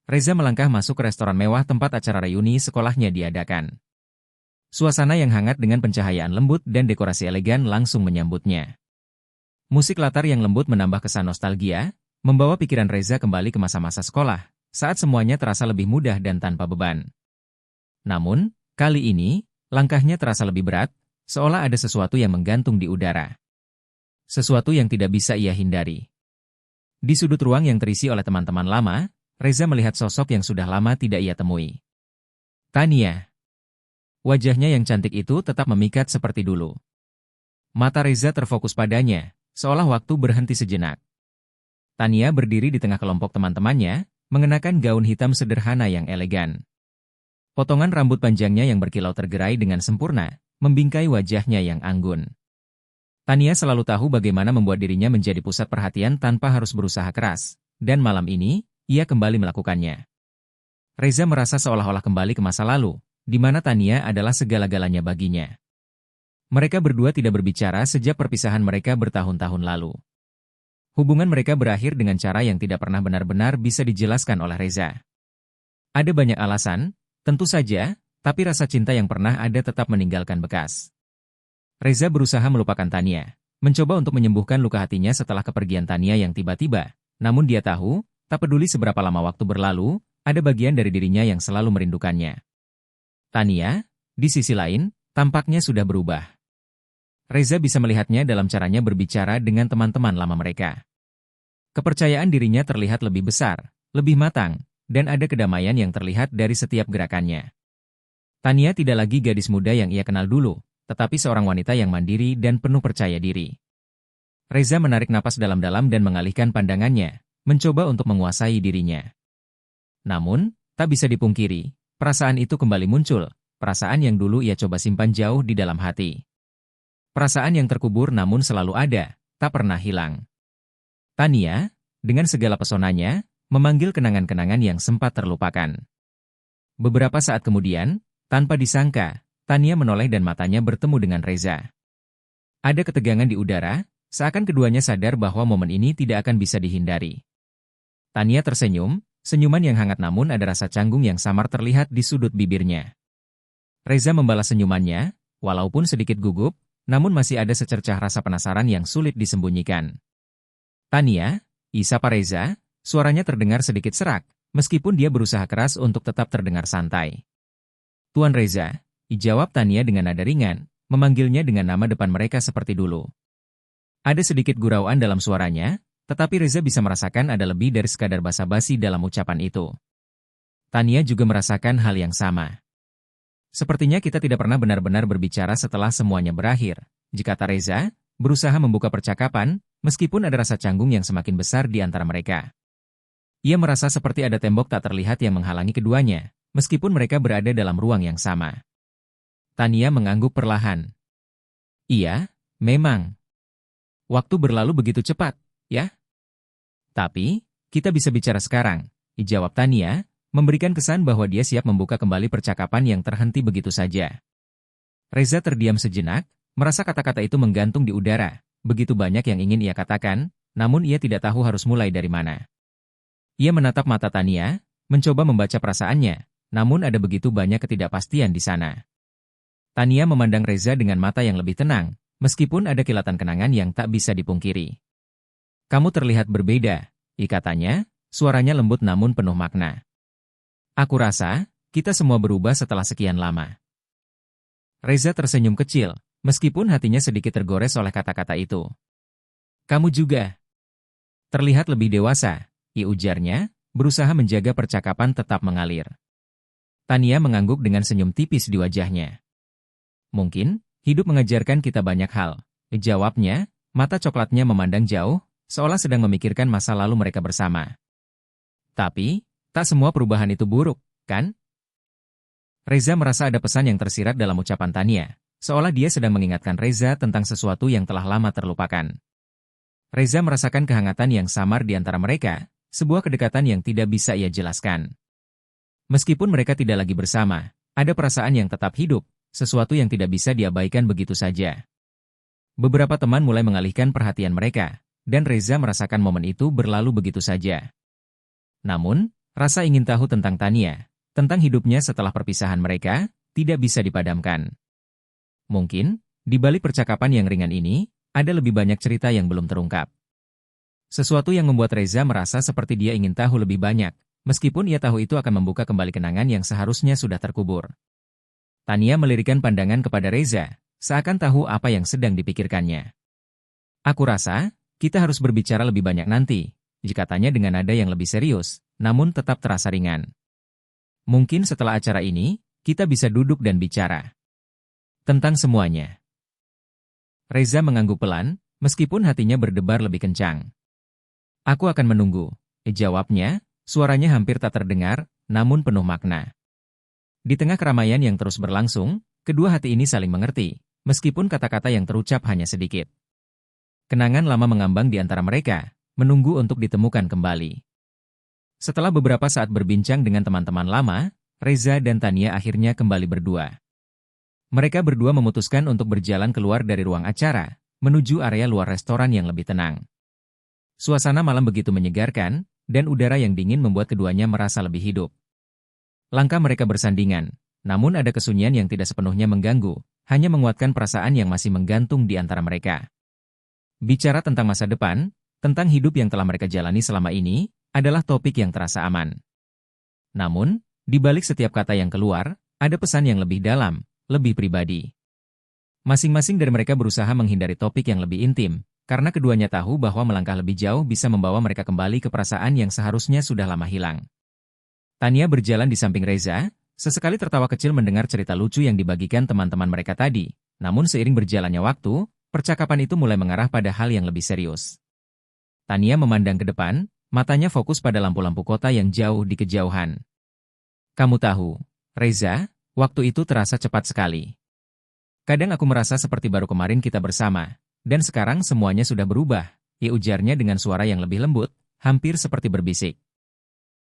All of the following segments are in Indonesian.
Reza melangkah masuk ke restoran mewah tempat acara reuni sekolahnya diadakan. Suasana yang hangat dengan pencahayaan lembut dan dekorasi elegan langsung menyambutnya. Musik latar yang lembut menambah kesan nostalgia, membawa pikiran Reza kembali ke masa-masa sekolah, saat semuanya terasa lebih mudah dan tanpa beban. Namun, kali ini, langkahnya terasa lebih berat, seolah ada sesuatu yang menggantung di udara. Sesuatu yang tidak bisa ia hindari. Di sudut ruang yang terisi oleh teman-teman lama, Reza melihat sosok yang sudah lama tidak ia temui. Tania. Wajahnya yang cantik itu tetap memikat seperti dulu. Mata Reza terfokus padanya, seolah waktu berhenti sejenak. Tania berdiri di tengah kelompok teman-temannya, mengenakan gaun hitam sederhana yang elegan. Potongan rambut panjangnya yang berkilau tergerai dengan sempurna, membingkai wajahnya yang anggun. Tania selalu tahu bagaimana membuat dirinya menjadi pusat perhatian tanpa harus berusaha keras, dan malam ini, ia kembali melakukannya. Reza merasa seolah-olah kembali ke masa lalu, di mana Tania adalah segala-galanya baginya. Mereka berdua tidak berbicara sejak perpisahan mereka bertahun-tahun lalu. Hubungan mereka berakhir dengan cara yang tidak pernah benar-benar bisa dijelaskan oleh Reza. Ada banyak alasan, tentu saja, tapi rasa cinta yang pernah ada tetap meninggalkan bekas. Reza berusaha melupakan Tania, mencoba untuk menyembuhkan luka hatinya setelah kepergian Tania yang tiba-tiba, namun dia tahu, tak peduli seberapa lama waktu berlalu, ada bagian dari dirinya yang selalu merindukannya. Tania, di sisi lain, tampaknya sudah berubah. Reza bisa melihatnya dalam caranya berbicara dengan teman-teman lama mereka. Kepercayaan dirinya terlihat lebih besar, lebih matang, dan ada kedamaian yang terlihat dari setiap gerakannya. Tania tidak lagi gadis muda yang ia kenal dulu, tetapi seorang wanita yang mandiri dan penuh percaya diri. Reza menarik napas dalam-dalam dan mengalihkan pandangannya, mencoba untuk menguasai dirinya. Namun, tak bisa dipungkiri, perasaan itu kembali muncul, perasaan yang dulu ia coba simpan jauh di dalam hati. Perasaan yang terkubur namun selalu ada, tak pernah hilang. Tania, dengan segala pesonanya, memanggil kenangan-kenangan yang sempat terlupakan. Beberapa saat kemudian, tanpa disangka, Tania menoleh dan matanya bertemu dengan Reza. Ada ketegangan di udara, seakan keduanya sadar bahwa momen ini tidak akan bisa dihindari. Tania tersenyum, senyuman yang hangat namun ada rasa canggung yang samar terlihat di sudut bibirnya. Reza membalas senyumannya, walaupun sedikit gugup, namun masih ada secercah rasa penasaran yang sulit disembunyikan. Tania, isapa Reza, suaranya terdengar sedikit serak, meskipun dia berusaha keras untuk tetap terdengar santai. Tuan Reza, jawab Tania dengan nada ringan, memanggilnya dengan nama depan mereka seperti dulu. Ada sedikit gurauan dalam suaranya, tetapi Reza bisa merasakan ada lebih dari sekadar basa-basi dalam ucapan itu. Tania juga merasakan hal yang sama. Sepertinya kita tidak pernah benar-benar berbicara setelah semuanya berakhir, kata Reza, berusaha membuka percakapan, meskipun ada rasa canggung yang semakin besar di antara mereka. Ia merasa seperti ada tembok tak terlihat yang menghalangi keduanya, meskipun mereka berada dalam ruang yang sama. Tania mengangguk perlahan. Iya, memang. Waktu berlalu begitu cepat, ya? Tapi, kita bisa bicara sekarang, jawab Tania, memberikan kesan bahwa dia siap membuka kembali percakapan yang terhenti begitu saja. Reza terdiam sejenak, merasa kata-kata itu menggantung di udara, begitu banyak yang ingin ia katakan, namun ia tidak tahu harus mulai dari mana. Ia menatap mata Tania, mencoba membaca perasaannya, namun ada begitu banyak ketidakpastian di sana. Tania memandang Reza dengan mata yang lebih tenang, meskipun ada kilatan kenangan yang tak bisa dipungkiri. Kamu terlihat berbeda, katanya, suaranya lembut namun penuh makna. Aku rasa, kita semua berubah setelah sekian lama. Reza tersenyum kecil, meskipun hatinya sedikit tergores oleh kata-kata itu. Kamu juga. Terlihat lebih dewasa, ujarnya, berusaha menjaga percakapan tetap mengalir. Tania mengangguk dengan senyum tipis di wajahnya. Mungkin, hidup mengajarkan kita banyak hal, jawabnya, mata coklatnya memandang jauh, seolah sedang memikirkan masa lalu mereka bersama. Tapi, tak semua perubahan itu buruk, kan? Reza merasa ada pesan yang tersirat dalam ucapan Tania, seolah dia sedang mengingatkan Reza tentang sesuatu yang telah lama terlupakan. Reza merasakan kehangatan yang samar di antara mereka, sebuah kedekatan yang tidak bisa ia jelaskan. Meskipun mereka tidak lagi bersama, ada perasaan yang tetap hidup, sesuatu yang tidak bisa diabaikan begitu saja. Beberapa teman mulai mengalihkan perhatian mereka, dan Reza merasakan momen itu berlalu begitu saja. Namun, Rasa ingin tahu tentang Tania, tentang hidupnya setelah perpisahan mereka, tidak bisa dipadamkan. Mungkin, di balik percakapan yang ringan ini, ada lebih banyak cerita yang belum terungkap. Sesuatu yang membuat Reza merasa seperti dia ingin tahu lebih banyak, meskipun ia tahu itu akan membuka kembali kenangan yang seharusnya sudah terkubur. Tania melirikkan pandangan kepada Reza, seakan tahu apa yang sedang dipikirkannya. Aku rasa, kita harus berbicara lebih banyak nanti, jika tanya dengan nada yang lebih serius, namun tetap terasa ringan. Mungkin setelah acara ini, kita bisa duduk dan bicara tentang semuanya. Reza mengangguk pelan, meskipun hatinya berdebar lebih kencang. Aku akan menunggu, jawabnya, suaranya hampir tak terdengar, namun penuh makna. Di tengah keramaian yang terus berlangsung, kedua hati ini saling mengerti, meskipun kata-kata yang terucap hanya sedikit. Kenangan lama mengambang di antara mereka, menunggu untuk ditemukan kembali. Setelah beberapa saat berbincang dengan teman-teman lama, Reza dan Tania akhirnya kembali berdua. Mereka berdua memutuskan untuk berjalan keluar dari ruang acara, menuju area luar restoran yang lebih tenang. Suasana malam begitu menyegarkan, dan udara yang dingin membuat keduanya merasa lebih hidup. Langkah mereka bersandingan, namun ada kesunyian yang tidak sepenuhnya mengganggu, hanya menguatkan perasaan yang masih menggantung di antara mereka. Bicara tentang masa depan, tentang hidup yang telah mereka jalani selama ini, adalah topik yang terasa aman. Namun, di balik setiap kata yang keluar, ada pesan yang lebih dalam, lebih pribadi. Masing-masing dari mereka berusaha menghindari topik yang lebih intim, karena keduanya tahu bahwa melangkah lebih jauh bisa membawa mereka kembali ke perasaan yang seharusnya sudah lama hilang. Tania berjalan di samping Reza, sesekali tertawa kecil mendengar cerita lucu yang dibagikan teman-teman mereka tadi. Namun seiring berjalannya waktu, percakapan itu mulai mengarah pada hal yang lebih serius. Tania memandang ke depan, matanya fokus pada lampu-lampu kota yang jauh di kejauhan. Kamu tahu, Reza, waktu itu terasa cepat sekali. Kadang aku merasa seperti baru kemarin kita bersama. Dan sekarang semuanya sudah berubah, ujarnya dengan suara yang lebih lembut, hampir seperti berbisik.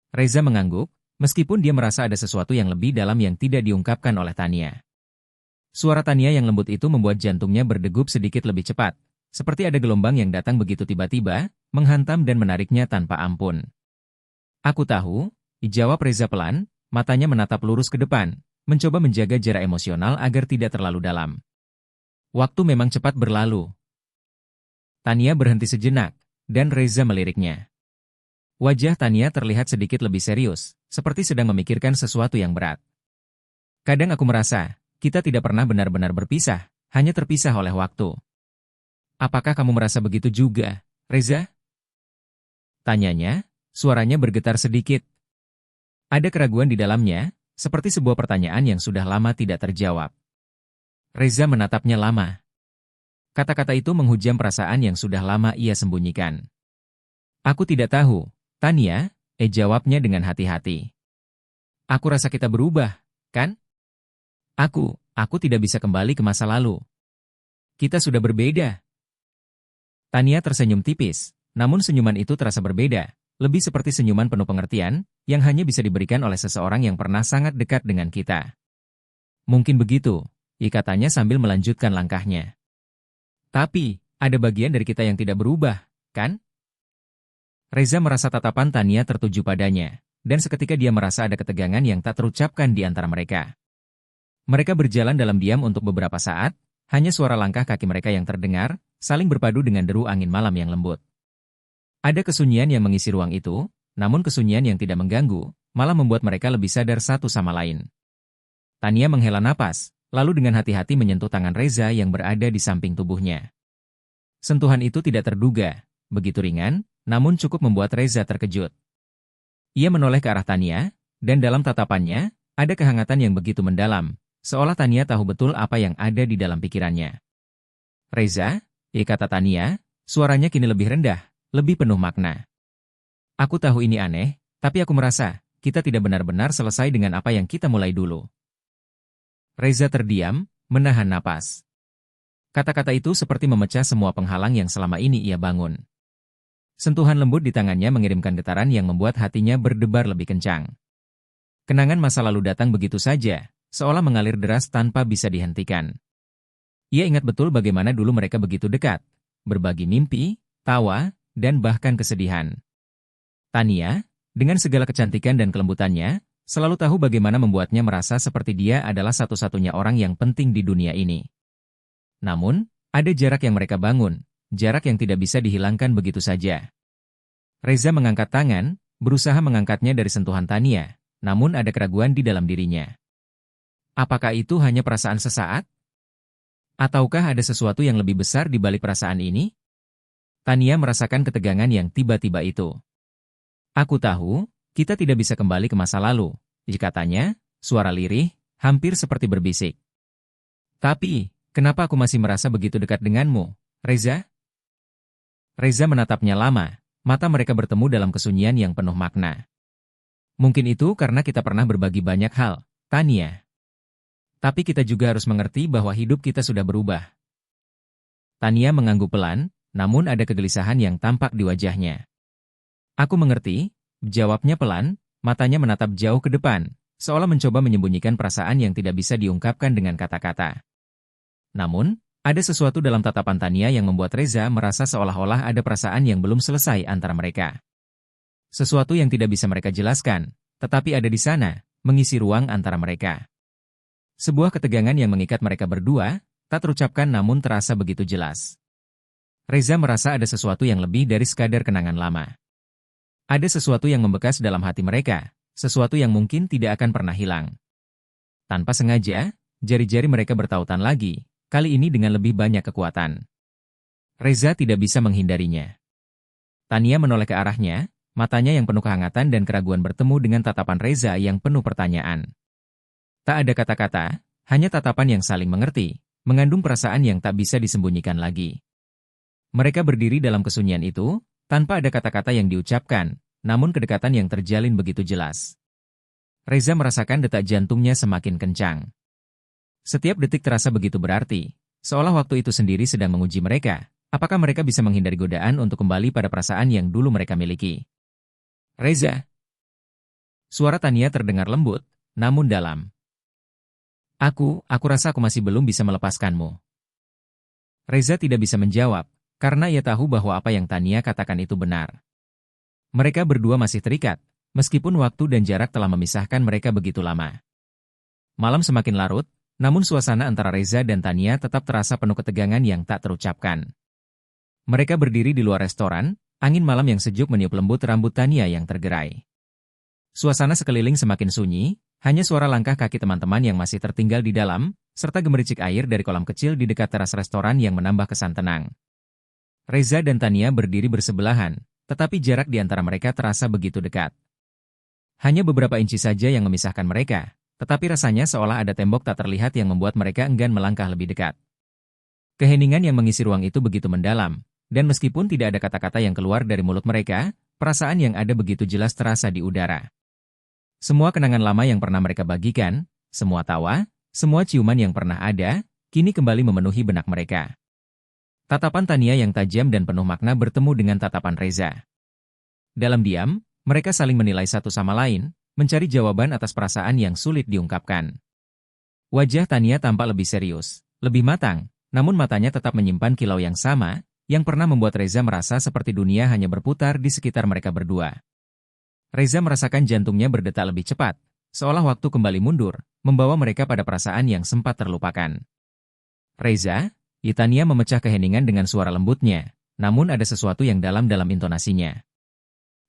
Reza mengangguk, meskipun dia merasa ada sesuatu yang lebih dalam yang tidak diungkapkan oleh Tania. Suara Tania yang lembut itu membuat jantungnya berdegup sedikit lebih cepat, seperti ada gelombang yang datang begitu tiba-tiba, menghantam dan menariknya tanpa ampun. Aku tahu, jawab Reza pelan, matanya menatap lurus ke depan, mencoba menjaga jarak emosional agar tidak terlalu dalam. Waktu memang cepat berlalu. Tania berhenti sejenak, dan Reza meliriknya. Wajah Tania terlihat sedikit lebih serius, seperti sedang memikirkan sesuatu yang berat. Kadang aku merasa, kita tidak pernah benar-benar berpisah, hanya terpisah oleh waktu. Apakah kamu merasa begitu juga, Reza? Tanyanya, suaranya bergetar sedikit. Ada keraguan di dalamnya, seperti sebuah pertanyaan yang sudah lama tidak terjawab. Reza menatapnya lama. Kata-kata itu menghujam perasaan yang sudah lama ia sembunyikan. Aku tidak tahu, Tania, jawabnya dengan hati-hati. Aku rasa kita berubah, kan? Aku tidak bisa kembali ke masa lalu. Kita sudah berbeda. Tania tersenyum tipis, namun senyuman itu terasa berbeda, lebih seperti senyuman penuh pengertian, yang hanya bisa diberikan oleh seseorang yang pernah sangat dekat dengan kita. Mungkin begitu, katanya sambil melanjutkan langkahnya. Tapi, ada bagian dari kita yang tidak berubah, kan? Reza merasa tatapan Tania tertuju padanya, dan seketika dia merasa ada ketegangan yang tak terucapkan di antara mereka. Mereka berjalan dalam diam untuk beberapa saat, hanya suara langkah kaki mereka yang terdengar, saling berpadu dengan deru angin malam yang lembut. Ada kesunyian yang mengisi ruang itu, namun kesunyian yang tidak mengganggu, malah membuat mereka lebih sadar satu sama lain. Tania menghela napas, lalu dengan hati-hati menyentuh tangan Reza yang berada di samping tubuhnya. Sentuhan itu tidak terduga, begitu ringan, namun cukup membuat Reza terkejut. Ia menoleh ke arah Tania, dan dalam tatapannya, ada kehangatan yang begitu mendalam, seolah Tania tahu betul apa yang ada di dalam pikirannya. Reza, kata Tania, suaranya kini lebih rendah, lebih penuh makna. Aku tahu ini aneh, tapi aku merasa, kita tidak benar-benar selesai dengan apa yang kita mulai dulu. Reza terdiam, menahan napas. Kata-kata itu seperti memecah semua penghalang yang selama ini ia bangun. Sentuhan lembut di tangannya mengirimkan getaran yang membuat hatinya berdebar lebih kencang. Kenangan masa lalu datang begitu saja, seolah mengalir deras tanpa bisa dihentikan. Ia ingat betul bagaimana dulu mereka begitu dekat, berbagi mimpi, tawa, dan bahkan kesedihan. Tania, Dengan segala kecantikan dan kelembutannya, selalu tahu bagaimana membuatnya merasa seperti dia adalah satu-satunya orang yang penting di dunia ini. Namun, ada jarak yang mereka bangun, jarak yang tidak bisa dihilangkan begitu saja. Reza mengangkat tangan, berusaha mengangkatnya dari sentuhan Tania, namun ada keraguan di dalam dirinya. Apakah itu hanya perasaan sesaat? Ataukah ada sesuatu yang lebih besar di balik perasaan ini? Tania merasakan ketegangan yang tiba-tiba itu. Aku tahu, kita tidak bisa kembali ke masa lalu, katanya, suara lirih, hampir seperti berbisik. Tapi, kenapa aku masih merasa begitu dekat denganmu, Reza? Reza menatapnya lama, mata mereka bertemu dalam kesunyian yang penuh makna. Mungkin itu karena kita pernah berbagi banyak hal, Tania. Tapi kita juga harus mengerti bahwa hidup kita sudah berubah. Tania mengangguk pelan, namun ada kegelisahan yang tampak di wajahnya. Aku mengerti, jawabnya pelan, matanya menatap jauh ke depan, seolah mencoba menyembunyikan perasaan yang tidak bisa diungkapkan dengan kata-kata. Namun, ada sesuatu dalam tatapan Tania yang membuat Reza merasa seolah-olah ada perasaan yang belum selesai antara mereka. Sesuatu yang tidak bisa mereka jelaskan, tetapi ada di sana, mengisi ruang antara mereka. Sebuah ketegangan yang mengikat mereka berdua, tak terucapkan namun terasa begitu jelas. Reza merasa ada sesuatu yang lebih dari sekadar kenangan lama. Ada sesuatu yang membekas dalam hati mereka, sesuatu yang mungkin tidak akan pernah hilang. Tanpa sengaja, jari-jari mereka bertautan lagi, kali ini dengan lebih banyak kekuatan. Reza tidak bisa menghindarinya. Tania menoleh ke arahnya, matanya yang penuh kehangatan dan keraguan bertemu dengan tatapan Reza yang penuh pertanyaan. Tak ada kata-kata, hanya tatapan yang saling mengerti, mengandung perasaan yang tak bisa disembunyikan lagi. Mereka berdiri dalam kesunyian itu, tanpa ada kata-kata yang diucapkan, namun kedekatan yang terjalin begitu jelas. Reza merasakan detak jantungnya semakin kencang. Setiap detik terasa begitu berarti, seolah waktu itu sendiri sedang menguji mereka, apakah mereka bisa menghindari godaan untuk kembali pada perasaan yang dulu mereka miliki. Reza. Suara Tania terdengar lembut, namun dalam. Aku rasa aku masih belum bisa melepaskanmu. Reza tidak bisa menjawab, karena ia tahu bahwa apa yang Tania katakan itu benar. Mereka berdua masih terikat, meskipun waktu dan jarak telah memisahkan mereka begitu lama. Malam semakin larut, namun suasana antara Reza dan Tania tetap terasa penuh ketegangan yang tak terucapkan. Mereka berdiri di luar restoran, angin malam yang sejuk meniup lembut rambut Tania yang tergerai. Suasana sekeliling semakin sunyi, hanya suara langkah kaki teman-teman yang masih tertinggal di dalam, serta gemericik air dari kolam kecil di dekat teras restoran yang menambah kesan tenang. Reza dan Tania berdiri bersebelahan, tetapi jarak di antara mereka terasa begitu dekat. Hanya beberapa inci saja yang memisahkan mereka, tetapi rasanya seolah ada tembok tak terlihat yang membuat mereka enggan melangkah lebih dekat. Keheningan yang mengisi ruang itu begitu mendalam, dan meskipun tidak ada kata-kata yang keluar dari mulut mereka, perasaan yang ada begitu jelas terasa di udara. Semua kenangan lama yang pernah mereka bagikan, semua tawa, semua ciuman yang pernah ada, kini kembali memenuhi benak mereka. Tatapan Tania yang tajam dan penuh makna bertemu dengan tatapan Reza. Dalam diam, mereka saling menilai satu sama lain, mencari jawaban atas perasaan yang sulit diungkapkan. Wajah Tania tampak lebih serius, lebih matang, namun matanya tetap menyimpan kilau yang sama, yang pernah membuat Reza merasa seperti dunia hanya berputar di sekitar mereka berdua. Reza merasakan jantungnya berdetak lebih cepat, seolah waktu kembali mundur, membawa mereka pada perasaan yang sempat terlupakan. Reza, Tania memecah keheningan dengan suara lembutnya, namun ada sesuatu yang dalam intonasinya.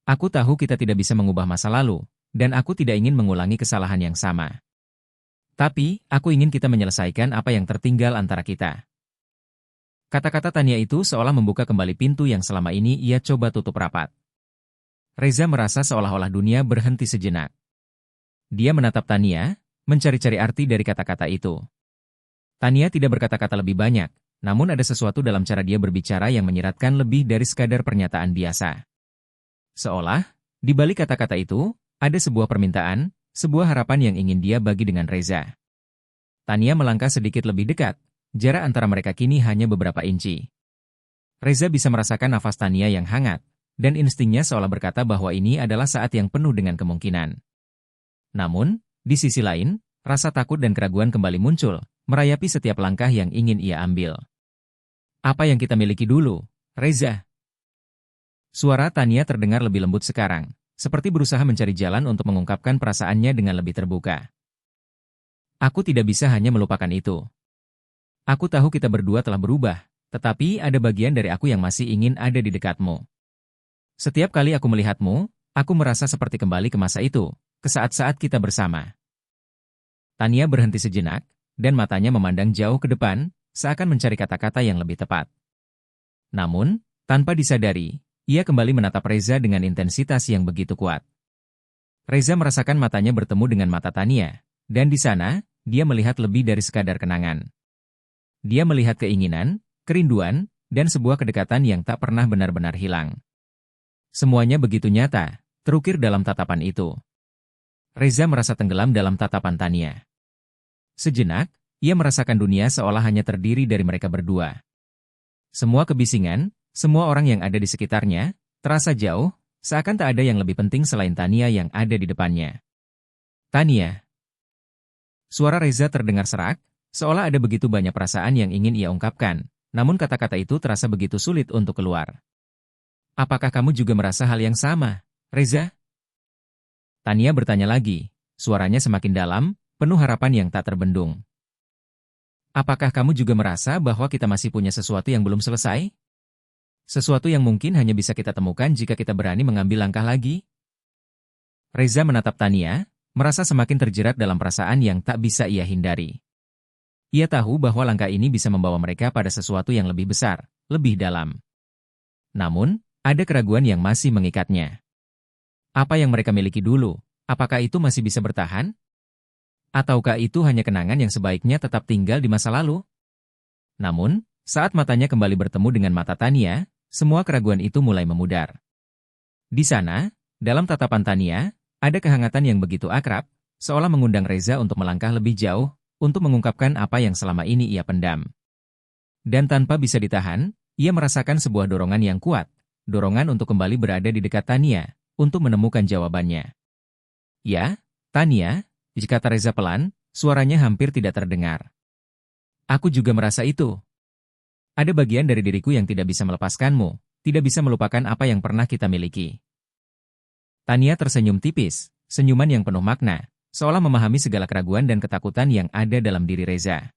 Aku tahu kita tidak bisa mengubah masa lalu, dan aku tidak ingin mengulangi kesalahan yang sama. Tapi, aku ingin kita menyelesaikan apa yang tertinggal antara kita. Kata-kata Tania itu seolah membuka kembali pintu yang selama ini ia coba tutup rapat. Reza merasa seolah-olah dunia berhenti sejenak. Dia menatap Tania, mencari-cari arti dari kata-kata itu. Tania tidak berkata-kata lebih banyak, namun ada sesuatu dalam cara dia berbicara yang menyiratkan lebih dari sekadar pernyataan biasa. Seolah, di balik kata-kata itu, ada sebuah permintaan, sebuah harapan yang ingin dia bagi dengan Reza. Tania melangkah sedikit lebih dekat, jarak antara mereka kini hanya beberapa inci. Reza bisa merasakan nafas Tania yang hangat, dan instingnya seolah berkata bahwa ini adalah saat yang penuh dengan kemungkinan. Namun, di sisi lain, rasa takut dan keraguan kembali muncul, merayapi setiap langkah yang ingin ia ambil. Apa yang kita miliki dulu, Reza? Suara Tania terdengar lebih lembut sekarang, seperti berusaha mencari jalan untuk mengungkapkan perasaannya dengan lebih terbuka. Aku tidak bisa hanya melupakan itu. Aku tahu kita berdua telah berubah, tetapi ada bagian dari aku yang masih ingin ada di dekatmu. Setiap kali aku melihatmu, aku merasa seperti kembali ke masa itu, ke saat-saat kita bersama. Tania berhenti sejenak, dan matanya memandang jauh ke depan, seakan mencari kata-kata yang lebih tepat. Namun, tanpa disadari, ia kembali menatap Reza dengan intensitas yang begitu kuat. Reza merasakan matanya bertemu dengan mata Tania, dan di sana, dia melihat lebih dari sekadar kenangan. Dia melihat keinginan, kerinduan, dan sebuah kedekatan yang tak pernah benar-benar hilang. Semuanya begitu nyata, terukir dalam tatapan itu. Reza merasa tenggelam dalam tatapan Tania. Sejenak, ia merasakan dunia seolah hanya terdiri dari mereka berdua. Semua kebisingan, semua orang yang ada di sekitarnya, terasa jauh, seakan tak ada yang lebih penting selain Tania yang ada di depannya. Tania. Suara Reza terdengar serak, seolah ada begitu banyak perasaan yang ingin ia ungkapkan, namun kata-kata itu terasa begitu sulit untuk keluar. Apakah kamu juga merasa hal yang sama, Reza? Tania bertanya lagi, suaranya semakin dalam, penuh harapan yang tak terbendung. Apakah kamu juga merasa bahwa kita masih punya sesuatu yang belum selesai? Sesuatu yang mungkin hanya bisa kita temukan jika kita berani mengambil langkah lagi? Reza menatap Tania, merasa semakin terjerat dalam perasaan yang tak bisa ia hindari. Ia tahu bahwa langkah ini bisa membawa mereka pada sesuatu yang lebih besar, lebih dalam. Namun, ada keraguan yang masih mengikatnya. Apa yang mereka miliki dulu, apakah itu masih bisa bertahan? Ataukah itu hanya kenangan yang sebaiknya tetap tinggal di masa lalu? Namun, saat matanya kembali bertemu dengan mata Tania, semua keraguan itu mulai memudar. Di sana, dalam tatapan Tania, ada kehangatan yang begitu akrab, seolah mengundang Reza untuk melangkah lebih jauh, untuk mengungkapkan apa yang selama ini ia pendam. Dan tanpa bisa ditahan, ia merasakan sebuah dorongan yang kuat, dorongan untuk kembali berada di dekat Tania, untuk menemukan jawabannya. Ya, Tania, kata Reza pelan, suaranya hampir tidak terdengar. Aku juga merasa itu. Ada bagian dari diriku yang tidak bisa melepaskanmu, tidak bisa melupakan apa yang pernah kita miliki. Tania tersenyum tipis, senyuman yang penuh makna, seolah memahami segala keraguan dan ketakutan yang ada dalam diri Reza.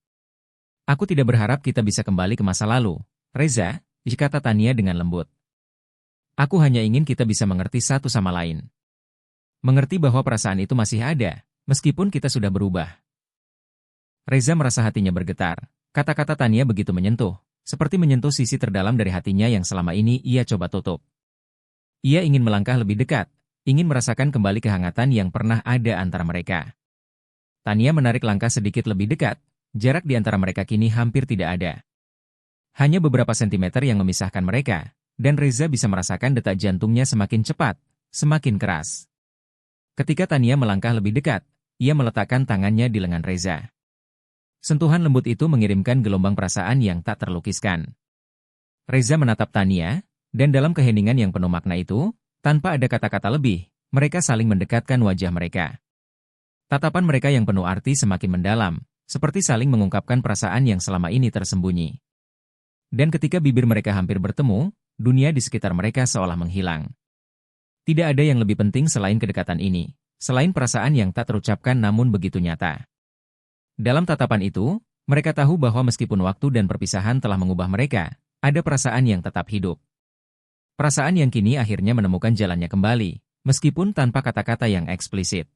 Aku tidak berharap kita bisa kembali ke masa lalu, Reza, kata Tania dengan lembut. Aku hanya ingin kita bisa mengerti satu sama lain. Mengerti bahwa perasaan itu masih ada, meskipun kita sudah berubah. Reza merasa hatinya bergetar. Kata-kata Tania begitu menyentuh, seperti menyentuh sisi terdalam dari hatinya yang selama ini ia coba tutup. Ia ingin melangkah lebih dekat, ingin merasakan kembali kehangatan yang pernah ada antara mereka. Tania menarik langkah sedikit lebih dekat, jarak di antara mereka kini hampir tidak ada. Hanya beberapa sentimeter yang memisahkan mereka, dan Reza bisa merasakan detak jantungnya semakin cepat, semakin keras. Ketika Tania melangkah lebih dekat, ia meletakkan tangannya di lengan Reza. Sentuhan lembut itu mengirimkan gelombang perasaan yang tak terlukiskan. Reza menatap Tania, dan dalam keheningan yang penuh makna itu, tanpa ada kata-kata lebih, mereka saling mendekatkan wajah mereka. Tatapan mereka yang penuh arti semakin mendalam, seperti saling mengungkapkan perasaan yang selama ini tersembunyi. Dan ketika bibir mereka hampir bertemu, dunia di sekitar mereka seolah menghilang. Tidak ada yang lebih penting selain kedekatan ini, selain perasaan yang tak terucapkan namun begitu nyata. Dalam tatapan itu, mereka tahu bahwa meskipun waktu dan perpisahan telah mengubah mereka, ada perasaan yang tetap hidup. Perasaan yang kini akhirnya menemukan jalannya kembali, meskipun tanpa kata-kata yang eksplisit.